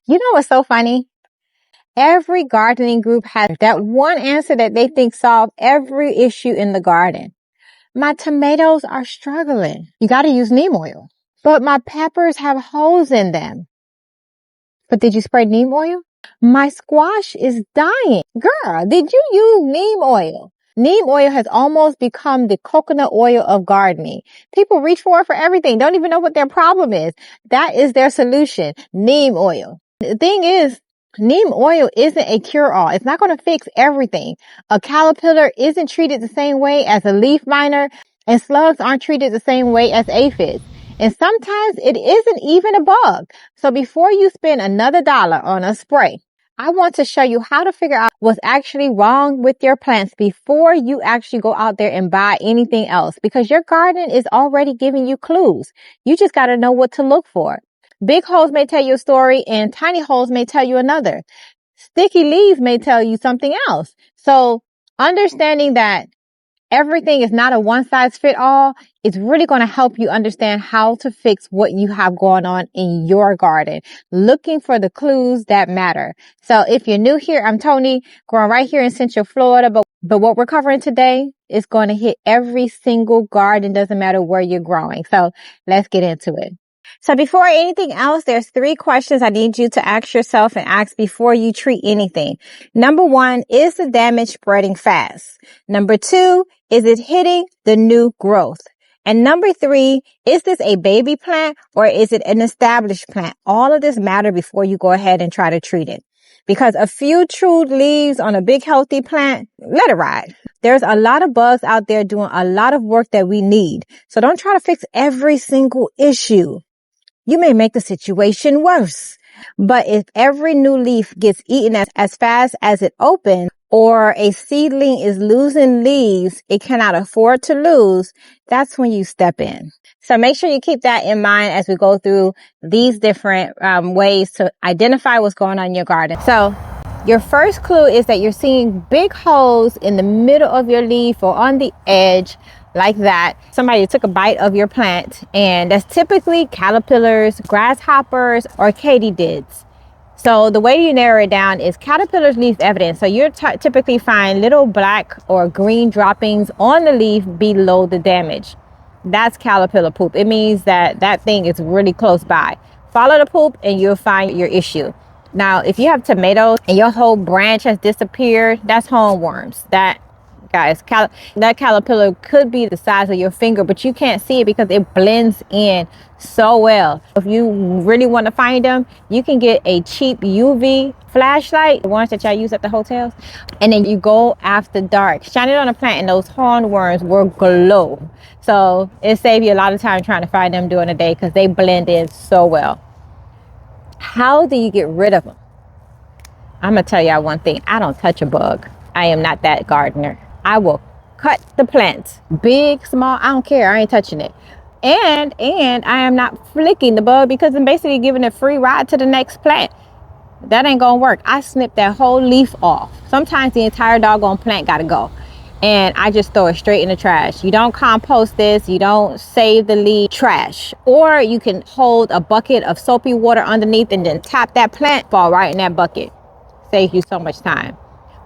You know what's so funny? Every gardening group has that one answer that they think solves every issue in the garden. My tomatoes are struggling. You got to use neem oil. But my peppers have holes in them. But did you spray neem oil? My squash is dying. Girl, did you use neem oil? Neem oil has almost become the coconut oil of gardening. People reach for it for everything. Don't even know what their problem is. That is their solution. Neem oil. The thing is, neem oil isn't a cure-all. It's not going to fix everything. A caterpillar isn't treated the same way as a leaf miner, and slugs aren't treated the same way as aphids. And sometimes it isn't even a bug. So before you spend another dollar on a spray, I want to show you how to figure out what's actually wrong with your plants before you actually go out there and buy anything else, because your garden is already giving you clues. You just got to know what to look for. Big holes may tell you a story and tiny holes may tell you another. Sticky leaves may tell you something else. So understanding that everything is not a one-size-fit-all is really going to help you understand how to fix what you have going on in your garden, looking for the clues that matter. So if you're new here, I'm Tony, growing right here in Central Florida, but what we're covering today is going to hit every single garden, doesn't matter where you're growing. So let's get into it. So before anything else, there's 3 questions I need you to ask yourself and ask before you treat anything. Number 1, is the damage spreading fast? Number 2, is it hitting the new growth? And number 3, is this a baby plant or is it an established plant? All of this matter before you go ahead and try to treat it. Because a few true leaves on a big healthy plant, let it ride. There's a lot of bugs out there doing a lot of work that we need. So don't try to fix every single issue. You may make the situation worse. But if every new leaf gets eaten as fast as it opens, or a seedling is losing leaves it cannot afford to lose, that's when you step in. So make sure you keep that in mind as we go through these different ways to identify what's going on in your garden. So your first clue is that you're seeing big holes in the middle of your leaf or on the edge, like that. Somebody took a bite of your plant, and that's typically caterpillars, grasshoppers, or katydids. So the way you narrow it down is caterpillars leave evidence. So you'll typically find little black or green droppings on the leaf below the damage. That's caterpillar poop. It means that that thing is really close by. Follow the poop and you'll find your issue. Now, if you have tomatoes and your whole branch has disappeared, that's hornworms. Guys, that caterpillar could be the size of your finger, but you can't see it because it blends in so well. If you really want to find them, you can get a cheap UV flashlight, the ones that y'all use at the hotels, and then you go after dark, shine it on a plant, and those hornworms will glow. So it saves you a lot of time trying to find them during the day because they blend in so well. How do you get rid of them? I'm gonna tell y'all one thing. I don't touch a bug. I am not that gardener. I will cut the plants, big, small, I don't care. I ain't touching it. And I am not flicking the bug because I'm basically giving a free ride to the next plant. That ain't gonna work. I snip that whole leaf off. Sometimes the entire doggone plant gotta go. And I just throw it straight in the trash. You don't compost this. You don't save the leaf, trash. Or you can hold a bucket of soapy water underneath and then tap that plant, fall right in that bucket. Saves you so much time.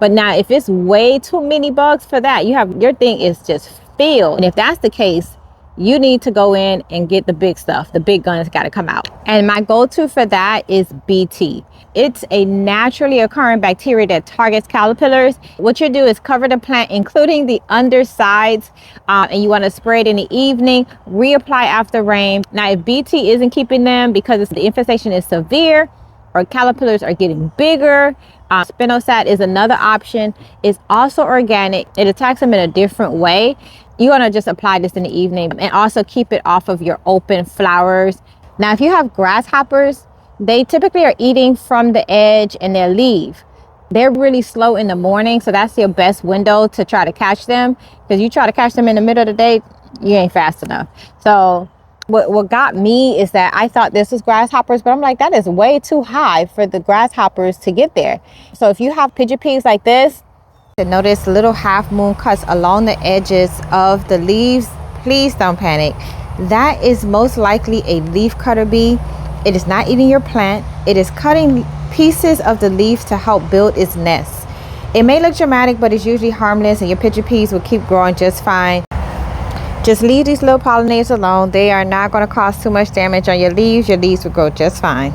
But now if it's way too many bugs for that, your thing is just filled. And if that's the case, you need to go in and get the big stuff. The big guns got to come out. And my go-to for that is BT. It's a naturally occurring bacteria that targets caterpillars. What you do is cover the plant, including the undersides, and you want to spray it in the evening, reapply after rain. Now, if BT isn't keeping them because the infestation is severe or caterpillars are getting bigger, spinosad is another option. It's also organic. It attacks them in a different way. You want to just apply this in the evening and also keep it off of your open flowers. Now, if you have grasshoppers, they typically are eating from the edge and they'll leave. They're really slow in the morning, so that's your best window to try to catch them, because you try to catch them in the middle of the day, you ain't fast enough. So what got me is that I thought this was grasshoppers, but I'm like, that is way too high for the grasshoppers to get there. So if you have pigeon peas like this, and notice little half moon cuts along the edges of the leaves, please don't panic. That is most likely a leaf cutter bee It is not eating your plant. It is cutting pieces of the leaves to help build its nest. It may look dramatic, but it's usually harmless, and your pitcher peas will keep growing just fine. Just leave these little pollinators alone. They are not going to cause too much damage on your leaves. Your leaves will grow just fine.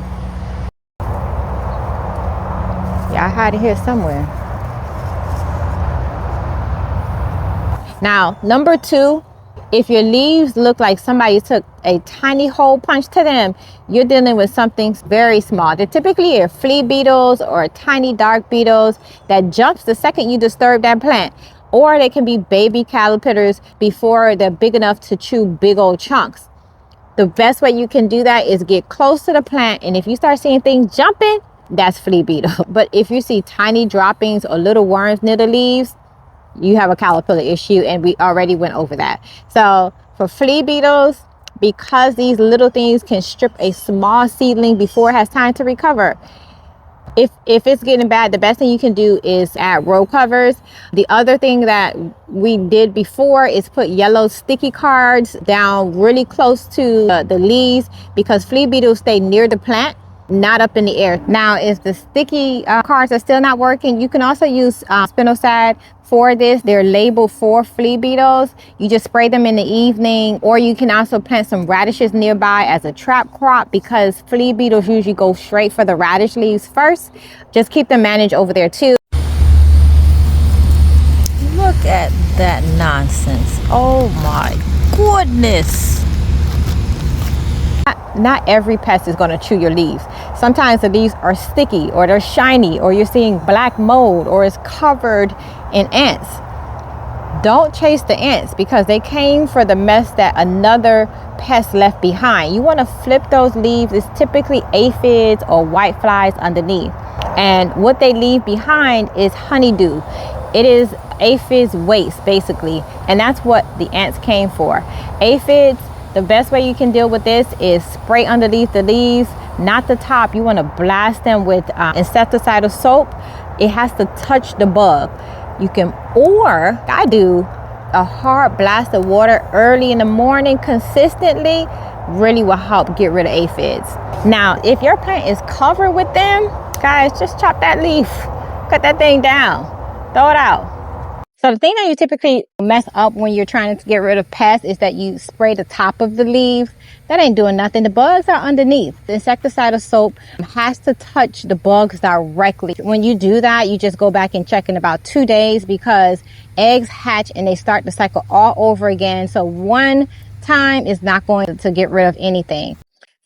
Yeah, I hide in here somewhere. Now, number 2, if your leaves look like somebody took a tiny hole punch to them, you're dealing with something very small. They typically are flea beetles or tiny dark beetles that jumps the second you disturb that plant. Or they can be baby caterpillars before they're big enough to chew big old chunks. The best way you can do that is get close to the plant, and if you start seeing things jumping, that's flea beetle. But if you see tiny droppings or little worms near the leaves, you have a caterpillar issue, and we already went over that. So for flea beetles, because these little things can strip a small seedling before it has time to recover, if it's getting bad, the best thing you can do is add row covers. The other thing that we did before is put yellow sticky cards down really close to the leaves, because flea beetles stay near the plant, not up in the air. Now, if the sticky cards are still not working, you can also use spinosad for this. They're labeled for flea beetles. You just spray them in the evening, or you can also plant some radishes nearby as a trap crop, because flea beetles usually go straight for the radish leaves first. Just keep them managed over there too. Look at that nonsense. Oh my goodness. Not every pest is going to chew your leaves. Sometimes the leaves are sticky, or they're shiny, or you're seeing black mold, or it's covered in ants. Don't chase the ants, because they came for the mess that another pest left behind. You want to flip those leaves. It's typically aphids or whiteflies underneath, and what they leave behind is honeydew. It is aphids waste basically, and that's what the ants came for. Aphids, the best way you can deal with this is spray underneath the leaves, not the top. You want to blast them with insecticidal soap. It has to touch the bug. You can, or I do, a hard blast of water early in the morning consistently really will help get rid of aphids. Now, if your plant is covered with them, guys, just chop that leaf, cut that thing down, throw it out. So the thing that you typically mess up when you're trying to get rid of pests is that you spray the top of the leaves. That ain't doing nothing. The bugs are underneath. The insecticidal soap has to touch the bugs directly. When you do that, you just go back and check in about 2 days, because eggs hatch and they start the cycle all over again. So one time is not going to get rid of anything.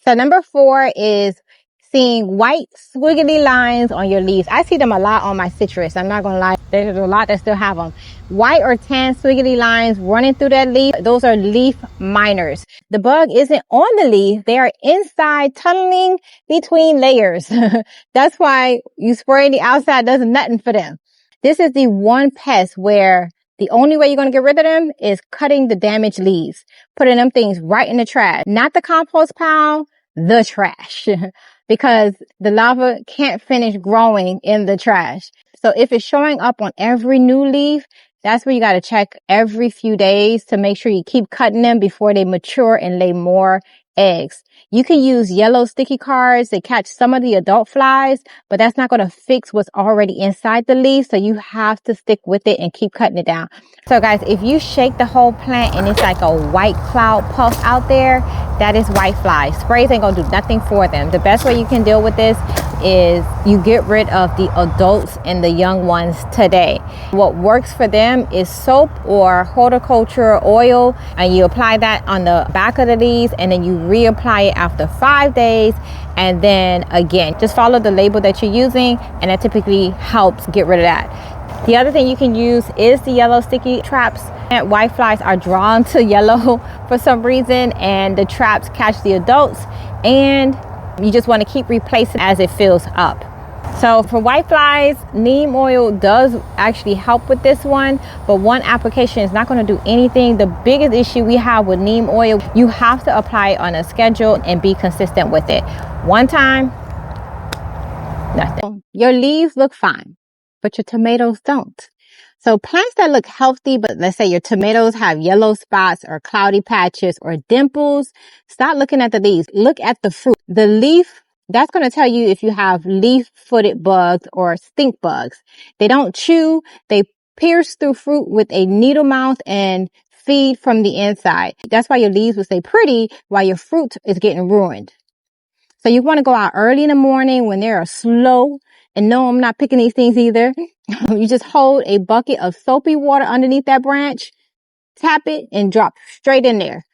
So number 4 is seeing white squiggly lines on your leaves. I see them a lot on my citrus. I'm not gonna lie, there's a lot that still have them. White or tan squiggly lines running through that leaf, those are leaf miners. The bug isn't on the leaf, they are inside tunneling between layers. That's why you spraying the outside does nothing for them. This is the one pest where the only way you're going to get rid of them is cutting the damaged leaves, putting them things right in the trash, not the compost pile, the trash. Because the larva can't finish growing in the trash. So if it's showing up on every new leaf, that's where you got to check every few days to make sure you keep cutting them before they mature and lay more eggs. You can use yellow sticky cards to catch some of the adult flies, but that's not going to fix what's already inside the leaf. So you have to stick with it and keep cutting it down. So guys, if you shake the whole plant and it's like a white cloud puff out there, that is white flies. Sprays ain't going to do nothing for them. The best way you can deal with this is you get rid of the adults and the young ones today. What works for them is soap or horticulture oil, and you apply that on the back of the leaves, and then you reapply it after 5 days, and then again, just follow the label that you're using, and that typically helps get rid of that. The other thing you can use is the yellow sticky traps. And white flies are drawn to yellow for some reason, and the traps catch the adults, and you just want to keep replacing as it fills up. So for white flies, neem oil does actually help with this one, but one application is not going to do anything. The biggest issue we have with neem oil, you have to apply it on a schedule and be consistent with it. One time, nothing. Your leaves look fine, but your tomatoes don't. So plants that look healthy, but let's say your tomatoes have yellow spots or cloudy patches or dimples, stop looking at the leaves. Look at the fruit. The leaf, that's going to tell you if you have leaf-footed bugs or stink bugs. They don't chew. They pierce through fruit with a needle mouth and feed from the inside. That's why your leaves will stay pretty while your fruit is getting ruined. So you want to go out early in the morning when they are slow. And no, I'm not picking these things either. You just hold a bucket of soapy water underneath that branch, tap it, and drop straight in there.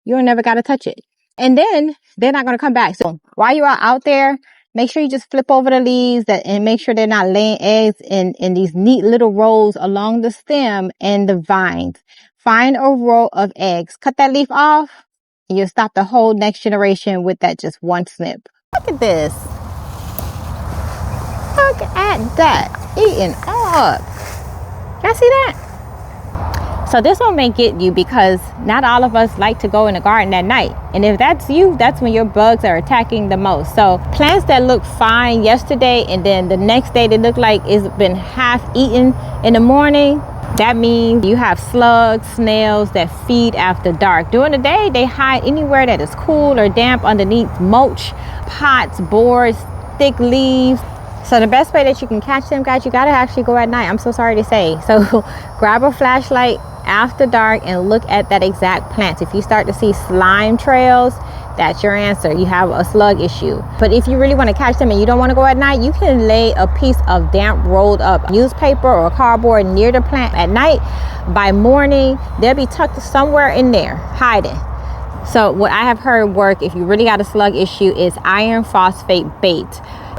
You'll never got to touch it. And then they're not going to come back. So while you are out there, make sure you just flip over the leaves and make sure they're not laying eggs in these neat little rows along the stem and the vines. Find a row of eggs. Cut that leaf off. And you'll stop the whole next generation with that just one snip. Look at this. Look at that. Eating up. Y'all see that? So this one may get you because not all of us like to go in the garden at night. And if that's you, that's when your bugs are attacking the most. So plants that look fine yesterday and then the next day they look like it's been half eaten in the morning, that means you have slugs, snails that feed after dark. During the day, they hide anywhere that is cool or damp underneath mulch, pots, boards, thick leaves. So the best way that you can catch them, guys, you got to actually go at night. I'm so sorry to say. So grab a flashlight after dark and look at that exact plant. If you start to see slime trails, that's your answer. You have a slug issue. But if you really want to catch them and you don't want to go at night, you can lay a piece of damp rolled up newspaper or cardboard near the plant at night. By morning, they'll be tucked somewhere in there, hiding. So what I have heard work if you really got a slug issue is iron phosphate bait.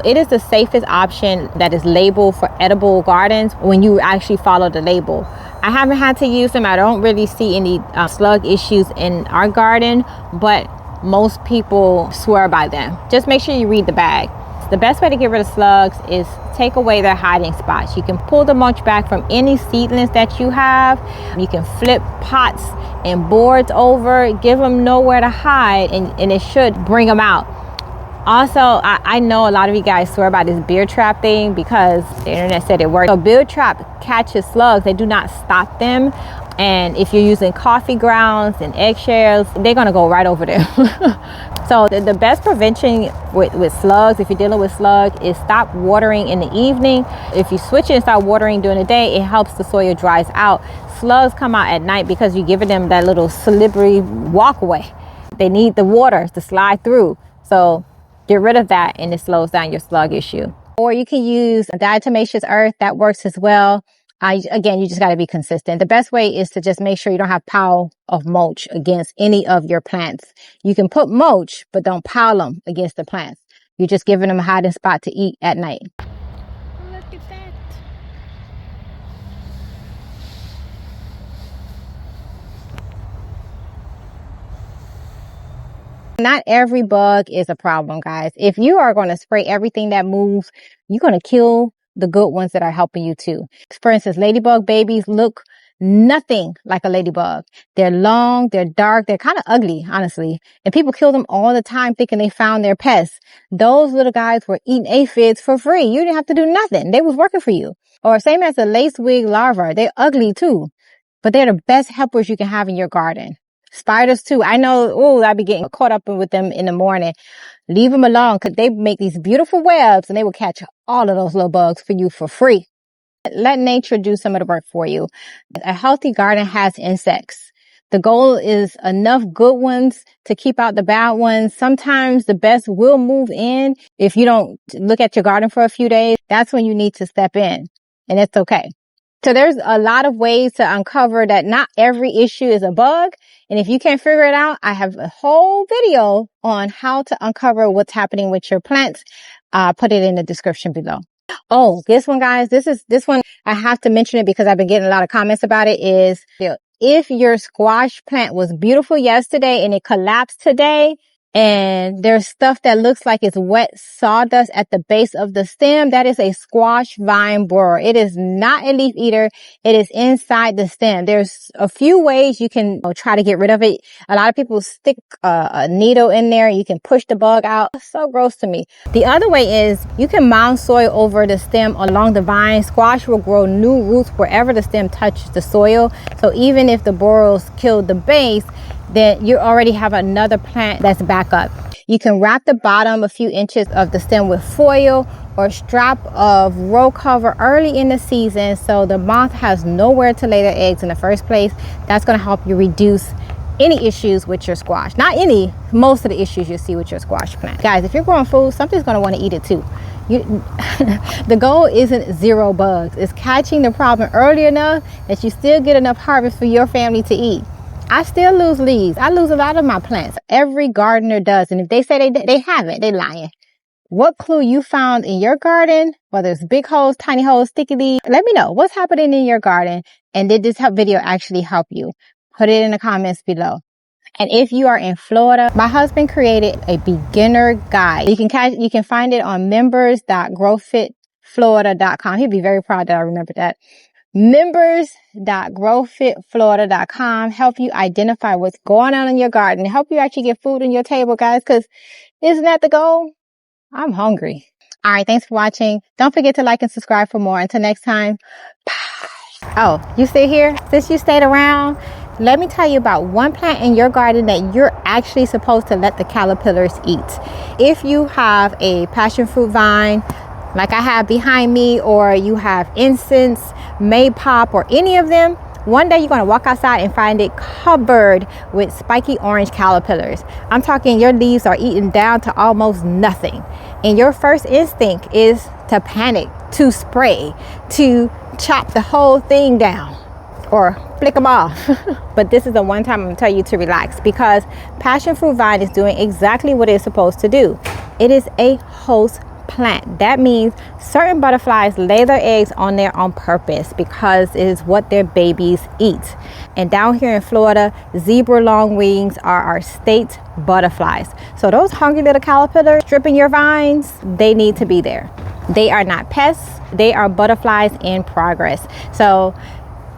It is the safest option that is labeled for edible gardens when you actually follow the label. I haven't had to use them. I don't really see any slug issues in our garden, but most people swear by them. Just make sure you read the bag. The best way to get rid of slugs is take away their hiding spots. You can pull the mulch back from any seedlings that you have. You can flip pots and boards over, give them nowhere to hide, and it should bring them out. Also, I know a lot of you guys swear by this beer trap thing because the internet said it works. So beer trap catches slugs. They do not stop them. And if you're using coffee grounds and eggshells, they're going to go right over there. So the best prevention with slugs, if you're dealing with slugs, is stop watering in the evening. If you switch it and start watering during the day, it helps the soil dries out. Slugs come out at night because you're giving them that little slippery walkway. They need the water to slide through. So get rid of that and it slows down your slug issue. Or you can use diatomaceous earth. That works as well. Again, you just got to be consistent. The best way is to just make sure you don't have pile of mulch against any of your plants. You can put mulch, but don't pile them against the plants. You're just giving them a hiding spot to eat at night. Look at that. Not every bug is a problem, guys. If you are going to spray everything that moves, you're going to kill the good ones that are helping you too. For instance, ladybug babies look nothing like a ladybug. They're long, they're dark, they're kind of ugly, honestly. And people kill them all the time thinking they found their pests. Those little guys were eating aphids for free. You didn't have to do nothing. They was working for you. Or same as the lacewing larvae. They're ugly too, but they're the best helpers you can have in your garden. Spiders too. I know, I'd be getting caught up with them in the morning. Leave them alone because they make these beautiful webs and they will catch all of those little bugs for you for free. Let nature do some of the work for you. A healthy garden has insects. The goal is enough good ones to keep out the bad ones. Sometimes the best will move in. If you don't look at your garden for a few days, that's when you need to step in, and it's okay. So there's a lot of ways to uncover that not every issue is a bug. And if you can't figure it out, I have a whole video on how to uncover what's happening with your plants. Put it in the description below. Oh, this one, guys, this one, I have to mention it because I've been getting a lot of comments about it is if your squash plant was beautiful yesterday and it collapsed today, And there's stuff that looks like it's wet sawdust at the base of the stem. That is a squash vine borer. It is not a leaf eater. It is inside the stem. There's a few ways you can try to get rid of it. A lot of people stick a needle in there. You can push the bug out. It's so gross to me. The other way is you can mound soil over the stem along the vine. Squash will grow new roots wherever the stem touches the soil. So even if the borers killed the base, then you already have another plant that's back up. You can wrap the bottom a few inches of the stem with foil or strap of row cover early in the season so the moth has nowhere to lay their eggs in the first place. That's going to help you reduce any issues with your squash. Not any, most of the issues you see with your squash plant. Guys, if you're growing food, something's going to want to eat it too. The goal isn't zero bugs. It's catching the problem early enough that you still get enough harvest for your family to eat. I still lose leaves. I lose a lot of my plants. Every gardener does. And if they say they haven't, they lying. What clue you found in your garden, whether it's big holes, tiny holes, sticky leaves, let me know what's happening in your garden. And did this video actually help you? Put it in the comments below. And if you are in Florida, my husband created a beginner guide. You can find it on members.growfitflorida.com. He'd be very proud that I remembered that. Members.growfitflorida.com help you identify what's going on in your garden, help you actually get food on your table, guys, because isn't that the goal? I'm hungry. All right, thanks for watching. Don't forget to like and subscribe for more. Until next time. Oh, you stay here? Since you stayed around, let me tell you about one plant in your garden that you're actually supposed to let the caterpillars eat. If you have a passion fruit vine, like I have behind me, or you have incense, maypop, or any of them, one day you're going to walk outside and find it covered with spiky orange caterpillars. I'm talking your leaves are eaten down to almost nothing. And your first instinct is to panic, to spray, to chop the whole thing down or flick them off. But this is the one time I'm going to tell you to relax, because passion fruit vine is doing exactly what it's supposed to do. It is a host plant. That means certain butterflies lay their eggs on there on purpose because it is what their babies eat. And down here in Florida, zebra longwings are our state butterflies. So those hungry little caterpillars stripping your vines, they need to be there. They are not pests, they are butterflies in progress. So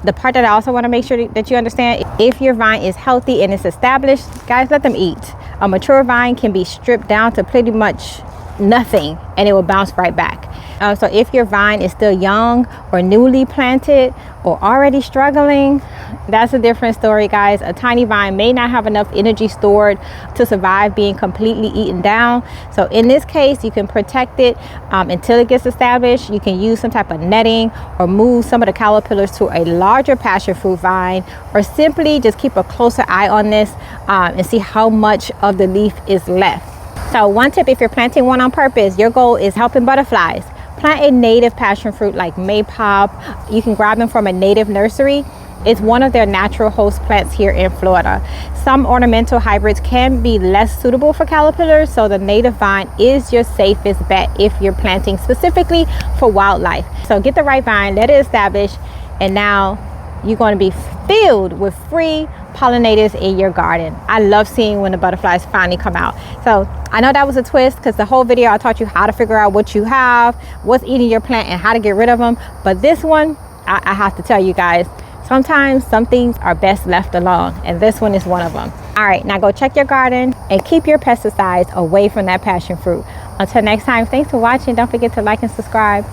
the part that I also want to make sure that you understand, if your vine is healthy and it's established, guys, let them eat. A mature vine can be stripped down to pretty much nothing and it will bounce right back. So if your vine is still young or newly planted or already struggling, that's a different story, guys. A tiny vine may not have enough energy stored to survive being completely eaten down. So in this case, you can protect it until it gets established. You can use some type of netting or move some of the caterpillars to a larger passion fruit vine, or simply just keep a closer eye on this and see how much of the leaf is left. So one tip, if you're planting one on purpose, your goal is helping butterflies. Plant a native passion fruit like maypop. You can grab them from a native nursery. It's one of their natural host plants here in Florida. Some ornamental hybrids can be less suitable for caterpillars, so the native vine is your safest bet if you're planting specifically for wildlife. So get the right vine, let it establish, and now you're going to be filled with free pollinators in your garden. I love seeing when the butterflies finally come out. So I know that was a twist, because the whole video I taught you how to figure out what you have, what's eating your plant, and how to get rid of them. But this one, I have to tell you guys, sometimes some things are best left alone, and this one is one of them. All right, now go check your garden and keep your pesticides away from that passion fruit. Until next time, thanks for watching. Don't forget to like and subscribe.